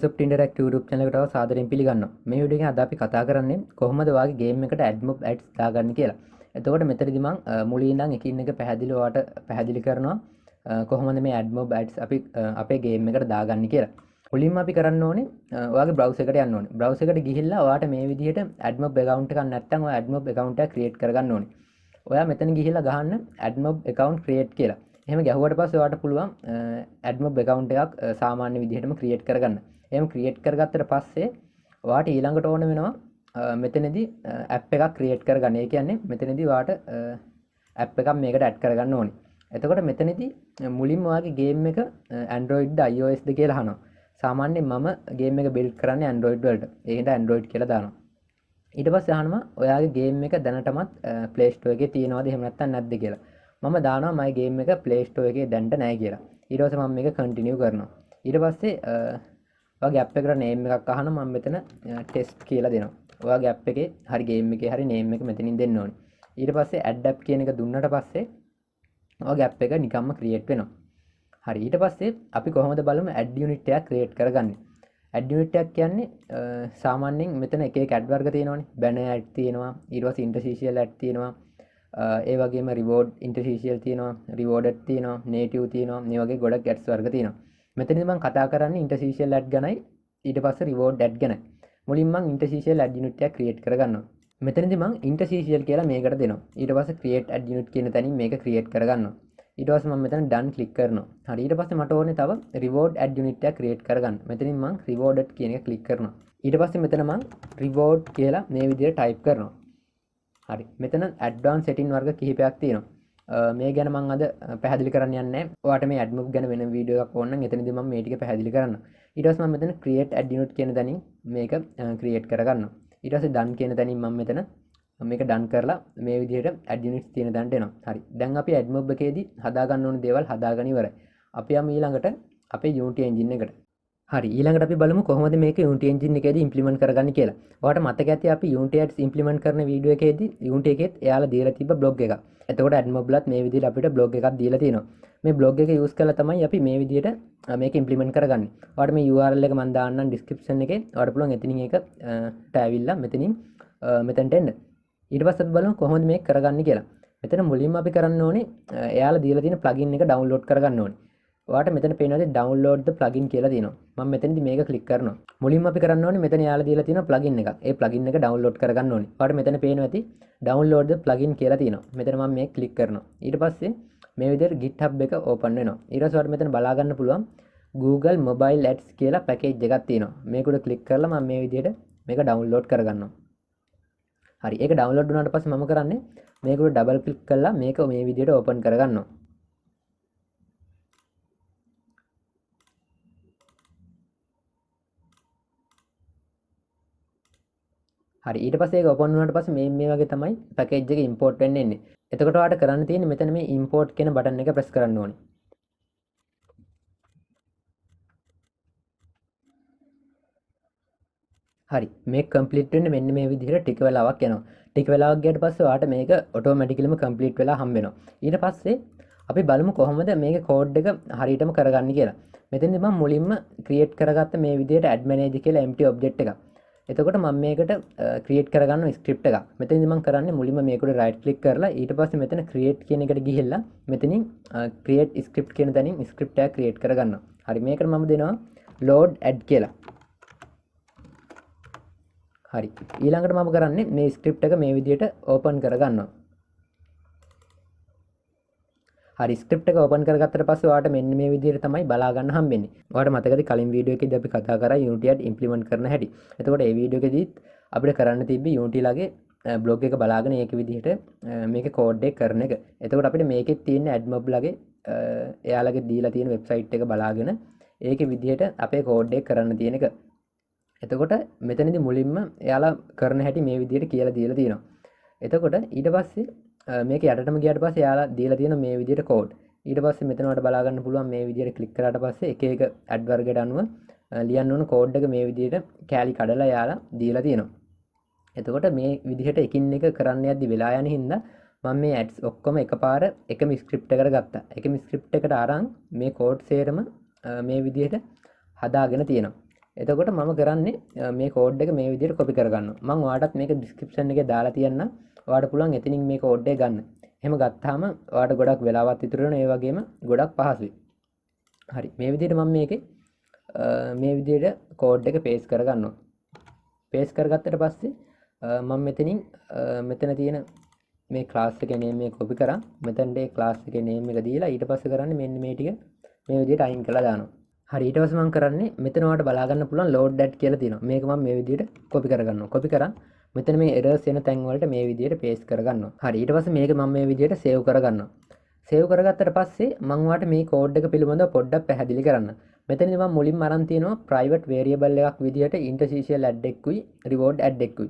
Playsoft Interactive YouTube channel එකට සාදරයෙන් පිළිගන්නවා. මේ වීඩියෝ එකෙන් අද අපි කතා කරන්නේ කොහොමද ඔයාගේ ගේම් එකට Admob ads දාගන්නේ කියලා. එතකොට මෙතනදී මම මුලින් ඉඳන් එකින් එක පැහැදිලිව ඔයාලට පැහැදිලි කරනවා කොහොමද මේ Admob ads අපි අපේ ගේම් එකට දාගන්නේ කියලා. මුලින්ම අපි කරන්න ඕනේ ඔයාගේ browser එකට යන්න ඕනේ. browser එකට ගිහිල්ලා ඔයාට මේ විදිහට Admob account එකක් නැත්නම් ඔයා Admob account එකක් create කරගන්න ඕනේ. ඔයා මෙතන ගිහිල්ලා ගහන්න Admob account create කියලා. එහෙම ගැහුවට පස්සේ ඔයාලට පුළුවන් Admob account එකක් සාමාන්‍ය විදිහටම create කරගන්න. එහෙම create කරගත්තට පස්සේ ඔයාලට ඊළඟට ඕන වෙනවා මෙතනදී app එකක් create කරගන්න. ඒ කියන්නේ මෙතනදී ඔයාලට app එකක් මේකට add කරගන්න ඕනේ. එතකොට මෙතනදී මුලින්ම ඔයාගේ game එක Android ද iOS ද කියලා අහනවා. සාමාන්‍යයෙන් මම game එක build කරන්නේ Android වලට. ඒ හින්දා Android කියලා දානවා. ඊට පස්සේ අහනවා ඔයාගේ game එක දැනටමත් Play Store එකේ තියෙනවද එහෙම නැත්නම් නැද්ද කියලා. මම දානවා my game එක Play Store එකේ දැන්ට නැහැ කියලා. ඊට පස්සේ මම මේක continue කරනවා. ඊට පස්සේ ඔයාගේ app එකට name එකක් අහනවා. මම මෙතන test කියලා දෙනවා. ඔයාගේ app එකේ හරි game එකේ හරි name එක මෙතනින් දෙන්න ඕනේ. ඊට පස්සේ add app කියන එක දුන්නට පස්සේ ඔයාගේ app එක නිකම්ම create වෙනවා. හරි ඊට පස්සේ අපි කොහොමද බලමු add unit එකක් create කරගන්නේ. add unit එකක් කියන්නේ සාමාන්‍යයෙන් මෙතන එක එක ad වර්ග තියෙනවානේ. banner ad තියෙනවා. ඊට පස්සේ interstitial ad තියෙනවා. ඒ වගේම reward interstitial තියෙනවා, rewarded තියෙනවා, native තියෙනවා. මේ වගේ ගොඩක් ads වර්ග තියෙනවා. මෙතනදී මම කතා කරන්නේ interstitial ad ගැනයි ඊට පස්සේ reward ad ගැනයි. මුලින් මම interstitial ad unit එකක් create කරගන්නවා. මෙතනදී මම interstitial කියලා මේකට දෙනවා. ඊට පස්සේ create ad unit කියන තැනින් මේක create කරගන්නවා. ඊට පස්සේ මම මෙතන done click කරනවා. හරි ඊට පස්සේ මට ඕනේ තව reward ad unit එකක් create කරගන්න. මෙතනින් මම rewarded කියන එක click කරනවා. ඊට පස්සේ මෙතන මම reward කියලා මේ විදිහට type කරනවා. හරි මෙතන advanced setting වර්ග කිහිපයක් තියෙනවා. මේ ගැන මම අද පැහැදිලි කරන්න යන්නේ නැහැ. ඔයාට මේ Admob ගැන වෙන වීඩියෝ එකක් ඕන නම් එතනදී මම මේ ටික පැහැදිලි කරන්නම්. ඊට පස්සේ මම මෙතන create ad unit කියන තැනින් මේක create කරගන්නවා. ඊට පස්සේ done කියන තැනින් මම මෙතන මේක done කරලා මේ විදිහට ad units තියෙන තැනට එනවා. හරි. දැන් අපි Admob එකේදී හදා ගන්න ඕන දේවල් හදාගෙන ඉවරයි. අපි යමු ඊළඟට අපේ Unity engine එකට. හරි ඊළඟට අපි බලමු කොහොමද මේක Unity engine එකේදී implement කරගන්නේ කියලා. ඔයාලට මතක ඇති අපි Unity ads implement කරන වීඩියෝ එකේදී Unity එකෙත් එයාලා දීලා තිබ්බ blog එකක්. එතකොට Admob ලත් මේ විදිහට අපිට blog එකක් දීලා තියෙනවා. මේ blog එක use කරලා තමයි අපි මේ විදිහට මේක implement කරගන්නේ. ඔයාලට මේ URL එක මම දාන්නම් description එකේ. ඔයාලට පුළුවන් එතනින් ඒකට ඇවිල්ලා මෙතනින් මෙතනට එන්න. ඊට පස්සේ අපි බලමු කොහොමද මේක කරගන්නේ කියලා. මෙතන මුලින්ම අපි කරන්න ඕනේ එයාලා දීලා තියෙන plugin එක download කරගන්න ඕනේ. ඔයාට මෙතන පේනවාද download the plugin කියලා තියෙනවා. මම මෙතනදී මේක ක්ලික් කරනවා. මුලින්ම අපි කරන්න ඕනේ මෙතන යාලා දීලා තියෙන plugin එකක්. ඒ plugin එක download කරගන්න ඕනේ. ඔයාට මෙතන පේනවා ඇති download the plugin කියලා තියෙනවා. මෙතන මම මේක ක්ලික් කරනවා. ඊට පස්සේ මේ විදිහට GitHub එක open වෙනවා. ඊට පස්සේ ඔයාට මෙතන බලා ගන්න පුළුවන් Google Mobile Ads කියලා package එකක් තියෙනවා. මේක උඩ ක්ලික් කරලා මම මේ විදිහට මේක download කරගන්නවා. හරි. ඒක download වුණාට පස්සේ මම කරන්නේ මේක උඩ double click කරලා මේක මේ විදිහට open කරගන්නවා. හරි ඊට පස්සේ ඒක open වුණාට පස්සේ මේ වගේ තමයි package එක import වෙන්න එන්නේ. එතකොට ඔයාලට කරන්න තියෙන්නේ මෙතන මේ import කියන බටන් එක press කරන්න ඕනේ. හරි මේක complete වෙන්න මෙන්න මේ විදිහට ටික වෙලාවක් යනවා. ටික වෙලාවක් ගියට පස්සේ ඔයාලට මේක automaticallyම complete වෙලා හම්බ වෙනවා. ඊට පස්සේ අපි බලමු කොහොමද මේකේ code එක හරියටම කරගන්නේ කියලා. මෙතෙන්දී මම මුලින්ම create කරගත්ත මේ විදිහට add manager කියලා empty object එකක්. එතකොට මම මේකට create කරගන්න script එකක්. මෙතනදී මම කරන්නේ මුලින්ම මේකට right click කරලා ඊට පස්සේ මෙතන create කියන එකට ගිහිල්ලා මෙතනින් create script කියන තැනින් script එකක් create කරගන්නවා. හරි මේකට මම දෙනවා load add කියලා. හරි ඊළඟට මම කරන්නේ මේ script එක මේ විදිහට open කරගන්නවා. හරි script එක open කරගත්තට පස්සේ ඔයාලට මෙන්න මේ විදිහට තමයි බලා ගන්න හම්බෙන්නේ. ඔයාලට මතකද කලින් වීඩියෝ එකේදී අපි කතා කරා Unity ad implement කරන හැටි. එතකොට මේ වීඩියෝ එකේදීත් අපිට කරන්න තිබ්බේ Unity ලගේ blog එක බලාගෙන ඒක විදිහට මේකේ code එක කරන එක. එතකොට අපිට මේකෙත් තියෙන Admob ලගේ එයාලගේ දීලා තියෙන website එක බලාගෙන ඒකේ විදිහට අපේ code එක කරන්න තියෙන එක. එතකොට මෙතනදී මුලින්ම එයාලා කරන හැටි මේ විදිහට කියලා දීලා තියෙනවා. එතකොට ඊට පස්සේ මේක යටටම ගියාට පස්සේ යාලා දීලා තියෙන මේ විදිහට කෝඩ්. ඊට පස්සේ මෙතන වලට බලා ගන්න පුළුවන් මේ විදිහට ක්ලික් කරාට පස්සේ එක එක ඇඩ් වර්ගයට අනුව ලියන්න ඕන කෝඩ් එක මේ විදිහට කැලි කඩලා යාලා දීලා තියෙනවා. එතකොට මේ විදිහට එකින් එක කරන්න යද්දි වෙලා යන හින්දා මම මේ ඇඩ්ස් ඔක්කොම එකපාර එකම ස්ක්‍රිප්ට් එකකට ගත්තා. එකම ස්ක්‍රිප්ට් එකට අරන් මේ කෝඩ් සේරම මේ විදිහට හදාගෙන තියෙනවා. එතකොට මම කරන්නේ මේ කෝඩ් එක මේ විදිහට කොපි කරගන්නවා. මම ඔයාලටත් මේක ඩිස්ක්‍රිප්ෂන් එකේ දාලා තියන්නම්. ඔයාලට පුළුවන් එතනින් මේ කෝඩ් එක ගන්න. එහෙම ගත්තාම ඔයාලට ගොඩක් වෙලාවක් ඉතුරු වෙනවා. ඒ වගේම ගොඩක් පහසුයි. හරි. මේ විදිහට මම මේකේ මේ විදිහට කෝඩ් එක පේස්ට් කරගන්නවා. පේස්ට් කරගත්තට පස්සේ මම මෙතනින් මෙතන තියෙන මේ ක්ලාස් එකේ නේම් එක කොපි කරා. මෙතනට ඒ ක්ලාස් එකේ නේම් එක දීලා ඊට පස්සේ කරන්නේ මෙන්න මේ ටික මේ විදිහට අයින් කරලා දානවා. හරි. ඊට පස්සේ මම කරන්නේ මෙතන ඔයාලට බලා ගන්න පුළුවන් load that කියලා තියෙනවා. මේක මම මේ විදිහට කොපි කරගන්නවා. කොපි කරා මෙතන මේ errors එන තැන් වලට මේ විදිහට paste කරගන්නවා. හරි. ඊට පස්සේ මේක මම මේ විදිහට save කරගන්නවා. save කරගත්තට පස්සේ මම ඔයාලට මේ code එක පිළිබඳව පොඩ්ඩක් පැහැදිලි කරන්න. මෙතනදී මම මුලින්ම අරන් තියෙනවා private variable එකක් විදිහට interstitial add එකකුයි reward add එකකුයි.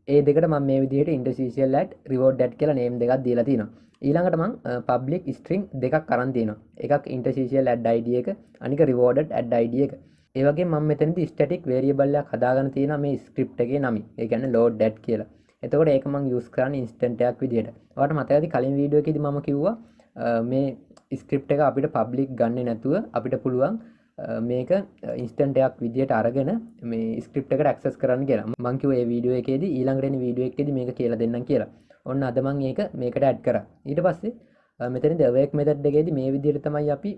ඒ දෙකට මම මේ විදිහට interstitial add reward add කියලා name දෙකක් දීලා තියෙනවා. ඊළඟට මම public string දෙකක් අරන් තියෙනවා. එකක් interstitial add id එක, අනික rewarded add id එක. ඒ වගේම මම මෙතනදී static variable එකක් හදාගෙන තියෙනවා මේ script එකේ නමින්. ඒ කියන්නේ load that කියලා. එතකොට ඒක මම use කරන්නේ instant එකක් විදිහට. ඔයාලට මතක ඇති කලින් වීඩියෝ එකේදී මම කිව්වා මේ script එක අපිට public ගන්නෙ නැතුව අපිට පුළුවන් මේක instant එකක් විදිහට අරගෙන මේ script එකට access කරන්න කියලා. මම කිව්වා මේ වීඩියෝ එකේදී ඊළඟට එන වීඩියෝ එකේදී මේක කියලා දෙන්නම් කියලා. ඔන්න අද මම මේක මේකට add කරා. ඊට පස්සේ මෙතනදී awake method එකේදී මේ විදිහට තමයි අපි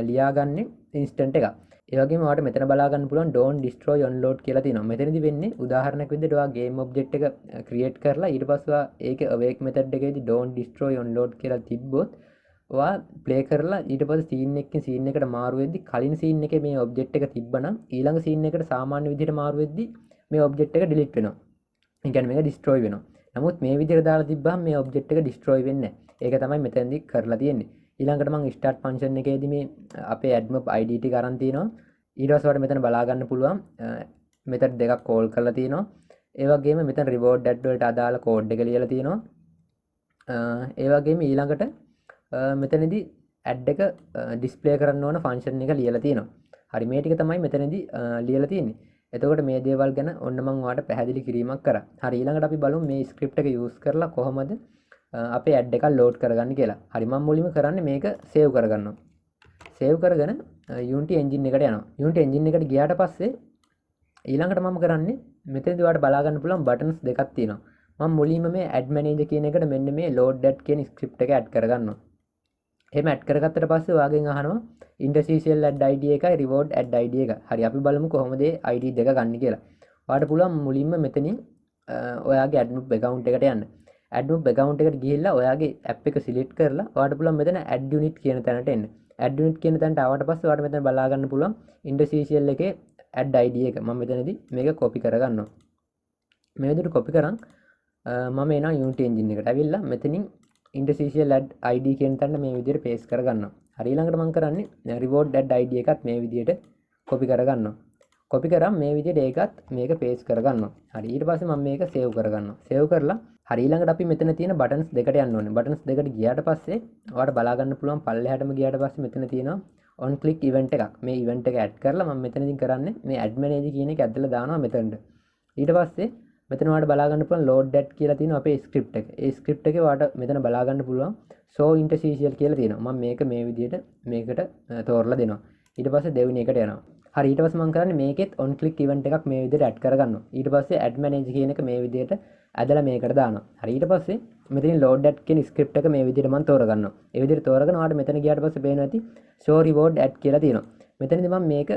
ලියාගන්නේ instant එක. ඒ වගේම ඔයාලට මෙතන බලා ගන්න පුළුවන් don't destroy onload කියලා තියෙනවා. මෙතනදී වෙන්නේ උදාහරණයක් විදිහට ඔයා game object එක create කරලා ඊට පස්සේ ඔයා ඒකේ awake method එකේදී don't destroy onload කියලා තිබ්බොත් ඔයා play කරලා ඊට පස්සේ scene එකකින් scene එකට මාරු වෙද්දි කලින් scene එකේ මේ object එක තිබ්බනම් ඊළඟ scene එකට සාමාන්‍ය විදිහට මාරු වෙද්දි මේ object එක delete වෙනවා. ඒ කියන්නේ මේක destroy වෙනවා. නමුත් මේ විදිහට දාලා තිබ්බහම මේ object එක destroy වෙන්නේ නැහැ. ඒක තමයි මෙතනදී කරලා තියෙන්නේ. ඊළඟට මම start function එකේදී මේ අපේ admob id ටික අරන් තිනවා. ඊට පස්සේ ඔයාලට මෙතන බලා ගන්න පුළුවන් method දෙකක් call කරලා තිනවා. ඒ වගේම මෙතන reward that වලට අදාළ code එක ලියලා තිනවා. ඒ වගේම ඊළඟට මෙතනදී add එක display කරන්න ඕන function එක ලියලා තියෙනවා. හරි මේ ටික තමයි මෙතනදී ලියලා තියෙන්නේ. එතකොට මේ දේවල් ගැන ඔන්න මම ඔයාලට පැහැදිලි කිරීමක් කරා. හරි ඊළඟට අපි බලමු මේ script එක use කරලා කොහොමද අපේ add එක load කරගන්නේ කියලා. හරි මම මුලින්ම කරන්නේ මේක save කරගන්නවා. save කරගෙන Unity engine එකට යනවා. Unity engine එකට ගියාට පස්සේ ඊළඟට මම කරන්නේ මෙතනදී ඔයාලට බලා ගන්න පුළුවන් buttons දෙකක් තියෙනවා. මම මුලින්ම මේ add manager කියන එකට මෙන්න මේ load that කියන script එක add කරගන්නවා. එහෙම ඇඩ් කරගත්තට පස්සේ ඔයාගෙන් අහනවා interstitial add id එකයි reward add id එක. හරි අපි බලමු කොහොමද මේ id දෙක ගන්න කියලා. ඔයාලට පුළුවන් මුලින්ම මෙතනින් ඔයාගේ admob account එකට යන්න. admob account එකට ගිහිල්ලා ඔයාගේ app එක select කරලා ඔයාලට පුළුවන් මෙතන add unit කියන තැනට එන්න. add unit කියන තැනට ආවට පස්සේ ඔයාලට මෙතන බලා ගන්න පුළුවන් interstitial එකේ add id එක. මම මෙතනදී මේක copy කරගන්නවා. මේ විදිහට copy කරන් මම එනවා Unity engine එකට. ඇවිල්ලා මෙතනින් interstitial add id කියන තැනට මේ විදිහට paste කරගන්නවා. හරි ඊළඟට මම කරන්නේ reward add id එකත් මේ විදිහට copy කරගන්නවා. copy කරාම මේ විදිහට ඒකත් මේක paste කරගන්නවා. හරි ඊට පස්සේ මම මේක save කරගන්නවා. save කරලා හරි ඊළඟට අපි මෙතන තියෙන buttons දෙකට යන්න ඕනේ. buttons දෙකට ගියාට පස්සේ ඔයාලට බලා ගන්න පුළුවන් පල්ලෙහාටම ගියාට පස්සේ මෙතන තියෙනවා on click event එකක්. මේ event එක add කරලා මම මෙතනදී කරන්නේ මේ add manager කියන එක ඇදලා දානවා මෙතනට. ඊට පස්සේ මෙතන ඔයාලට බලා ගන්න පුළුවන් load that කියලා තියෙනවා අපේ script එක. ඒ script එකේ ඔයාලට මෙතන බලා ගන්න පුළුවන් show interstitial කියලා තියෙනවා. මම මේක මේ විදිහට මේකට තෝරලා දෙනවා. ඊට පස්සේ දෙවෙනි එකට යනවා. හරි ඊට පස්සේ මම කරන්නේ මේකෙත් on click event එකක් මේ විදිහට add කරගන්නවා. ඊට පස්සේ add manager කියන එක මේ විදිහට ඇදලා මේකට දානවා. හරි ඊට පස්සේ මෙතනින් load that කියන script එක මේ විදිහට මම තෝරගන්නවා. ඒ විදිහට තෝරගෙන ඔයාලට මෙතන ගියාට පස්සේ පේනවා ඇති show reward add කියලා තියෙනවා. මෙතනදී මම මේක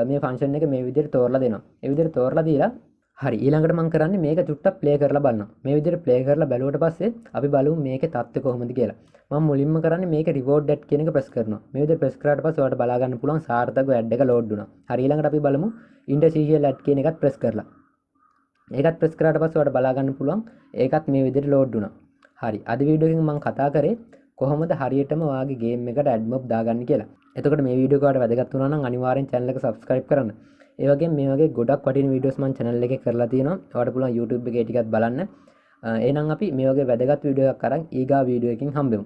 මේ function එක මේ විදිහට තෝරලා දෙනවා. ඒ විදිහට තෝරලා දීලා හරි ඊළඟට මම කරන්නේ මේක චුට්ටක් ප්ලේ කරලා බලනවා. මේ විදිහට ප්ලේ කරලා බැලුවට පස්සේ අපි බලමු මේකේ තත්ත්වය කොහොමද කියලා. මම මුලින්ම කරන්නේ මේක reward that කියන එක press කරනවා. මේ විදිහට press කරාට පස්සේ ඔයාලට බලා ගන්න පුළුවන් සාර්ථකව add එක load වුණා. හරි ඊළඟට අපි බලමු interstitial add කියන එකත් press කරලා. ඒකත් press කරාට පස්සේ ඔයාලට බලා ගන්න පුළුවන් ඒකත් මේ විදිහට load වුණා. හරි අද වීඩියෝ එකෙන් මම කතා කරේ කොහොමද හරියටම ඔයාගේ game එකට admob දාගන්නේ කියලා. එතකොට මේ වීඩියෝ එක ඔයාලට වැදගත් වුණා නම් අනිවාර්යෙන් channel එක subscribe කරන්න. ඒ වගේම මේ වගේ ගොඩක් වටින වීඩියෝස් මම channel එකේ කරලා තියෙනවා. ඔයාලට පුළුවන් YouTube එකේ ටිකක් බලන්න. එහෙනම් අපි මේ වගේ වැදගත් වීඩියෝ එකක් අරන් ඊගා වීඩියෝ එකකින් හම්බෙමු.